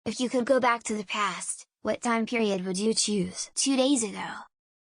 If you could go back to the past, what time period would you choose? 2 days ago.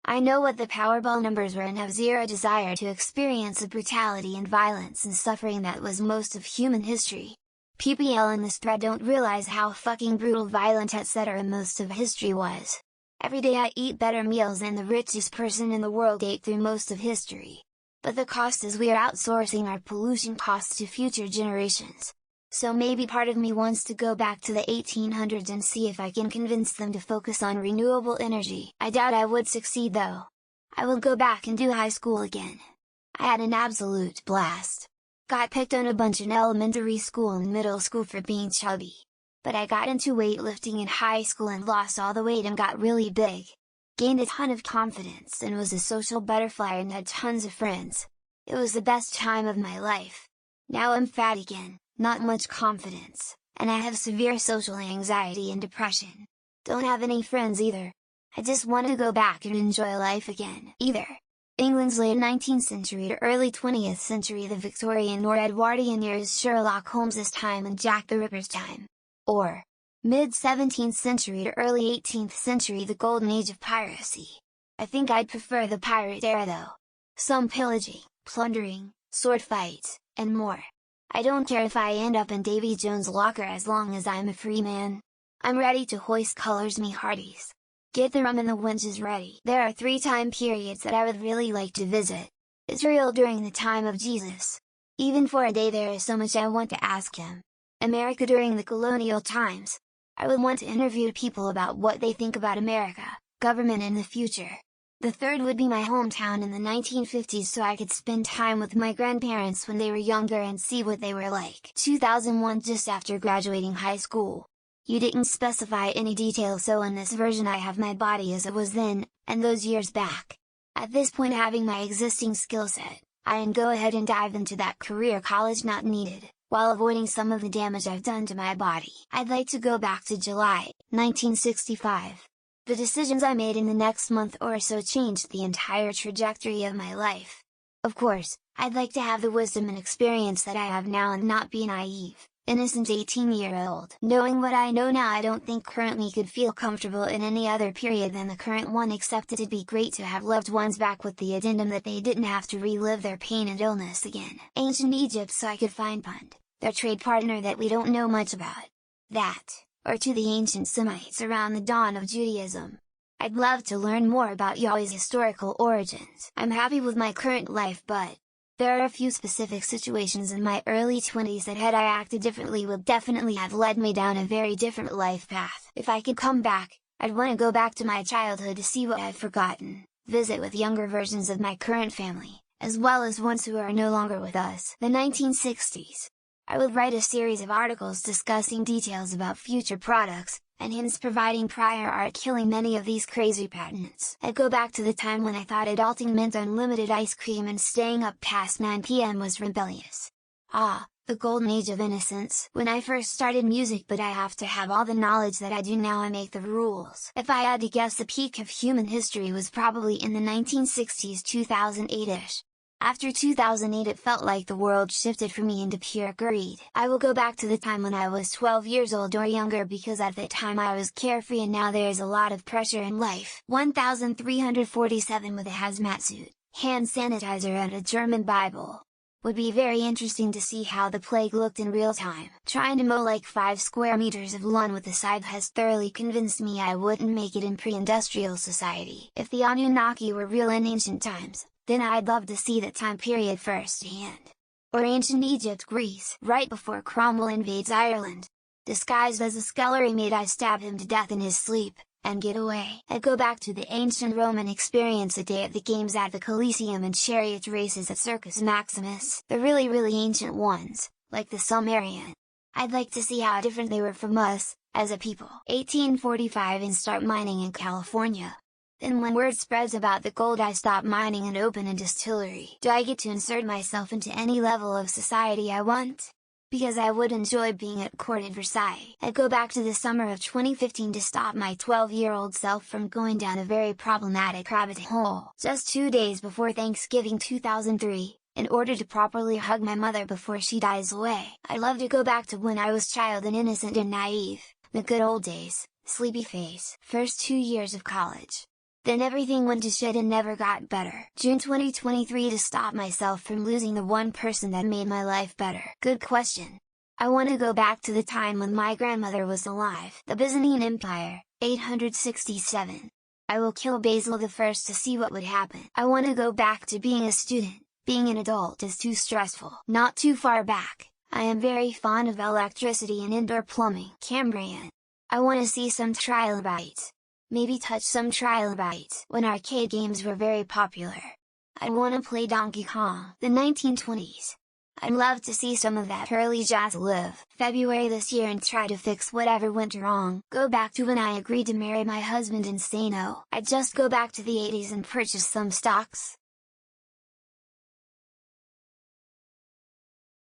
I know what the Powerball numbers were and have zero desire to experience the brutality and violence and suffering that was most of human history. PPL in this thread don't realize how fucking brutal, violent, etc. most of history was. Every day I eat better meals than the richest person in the world ate through most of history. But the cost is we are outsourcing our pollution costs to future generations. So maybe part of me wants to go back to the 1800s and see if I can convince them to focus on renewable energy. I doubt I would succeed though. I will go back and do high school again. I had an absolute blast. Got picked on a bunch in elementary school and middle school for being chubby. But I got into weightlifting in high school and lost all the weight and got really big. Gained a ton of confidence and was a social butterfly and had tons of friends. It was the best time of my life. Now I'm fat again, not much confidence, and I have severe social anxiety and depression. Don't have any friends either. I just want to go back and enjoy life again. Either England's late 19th century to early 20th century, the Victorian or Edwardian years, Sherlock Holmes's time and Jack the Ripper's time. Or mid-17th century to early 18th century, the golden age of piracy. I think I'd prefer the pirate era though. Some pillaging, plundering, sword fights, and more. I don't care if I end up in Davy Jones' locker as long as I'm a free man. I'm ready to hoist colors, me hearties. Get the rum and the winches ready. There are 3 time periods that I would really like to visit. Israel during the time of Jesus. Even for a day there is so much I want to ask him. America during the colonial times. I would want to interview people about what they think about America, government and the future. The third would be my hometown in the 1950s so I could spend time with my grandparents when they were younger and see what they were like. 2001, just after graduating high school. You didn't specify any details, so in this version I have my body as it was then, and those years back. At this point, having my existing skill set, I can go ahead and dive into that career college not needed, while avoiding some of the damage I've done to my body. I'd like to go back to July, 1965. The decisions I made in the next month or so changed the entire trajectory of my life. Of course, I'd like to have the wisdom and experience that I have now and not be naive, innocent 18-year-old. Knowing what I know now, I don't think currently could feel comfortable in any other period than the current one, except it'd be great to have loved ones back with the addendum that they didn't have to relive their pain and illness again. Ancient Egypt so I could find Pund, their trade partner that we don't know much about. That, or to the ancient Semites around the dawn of Judaism. I'd love to learn more about Yahweh's historical origins. I'm happy with my current life, but there are a few specific situations in my early 20s that had I acted differently would definitely have led me down a very different life path. If I could come back, I'd want to go back to my childhood to see what I've forgotten, visit with younger versions of my current family, as well as ones who are no longer with us. The 1960s. I would write a series of articles discussing details about future products, and hints providing prior art killing many of these crazy patents. I'd go back to the time when I thought adulting meant unlimited ice cream and staying up past 9 PM was rebellious. Ah, the golden age of innocence. When I first started music, but I have to have all the knowledge that I do now, I make the rules. If I had to guess, the peak of human history was probably in the 1960s, 2008-ish. After 2008 it felt like the world shifted for me into pure greed. I will go back to the time when I was 12 years old or younger, because at that time I was carefree and now there is a lot of pressure in life. 1347 with a hazmat suit, hand sanitizer and a German Bible. Would be very interesting to see how the plague looked in real time. Trying to mow like 5 square meters of lawn with a scythe has thoroughly convinced me I wouldn't make it in pre-industrial society. If the Anunnaki were real in ancient times, then I'd love to see that time period firsthand. Or ancient Egypt, Greece, right before Cromwell invades Ireland. Disguised as a scullery maid, I stab him to death in his sleep, and get away. I'd go back to the ancient Rome and experience a day at the games at the Colosseum and chariot races at Circus Maximus. The really ancient ones, like the Sumerian. I'd like to see how different they were from us, as a people. 1845 and start mining in California. Then when word spreads about the gold, I stop mining and open a distillery. Do I get to insert myself into any level of society I want? Because I would enjoy being at court at Versailles. I'd go back to the summer of 2015 to stop my 12-year-old self from going down a very problematic rabbit hole. Just 2 days before Thanksgiving 2003, in order to properly hug my mother before she dies away. I'd love to go back to when I was child and innocent and naive, The good old days, sleepy face. First 2 years of college. Then everything went to shit and never got better. June 2023 To stop myself from losing the one person that made my life better. Good question. I want to go back to the time when my grandmother was alive. The Byzantine Empire, 867. I will kill Basil I to see what would happen. I want to go back to being a student. Being an adult is too stressful. Not too far back, I am very fond of electricity and indoor plumbing. Cambrian. I want to see some trilobites. Maybe touch some trilobites when arcade games were very popular. I'd want to play Donkey Kong. The 1920s. I'd love to see some of that early jazz live. February this year and try to fix whatever went wrong. Go back to when I agreed to marry my husband in Sano. I'd just go back to the 80s and purchase some stocks.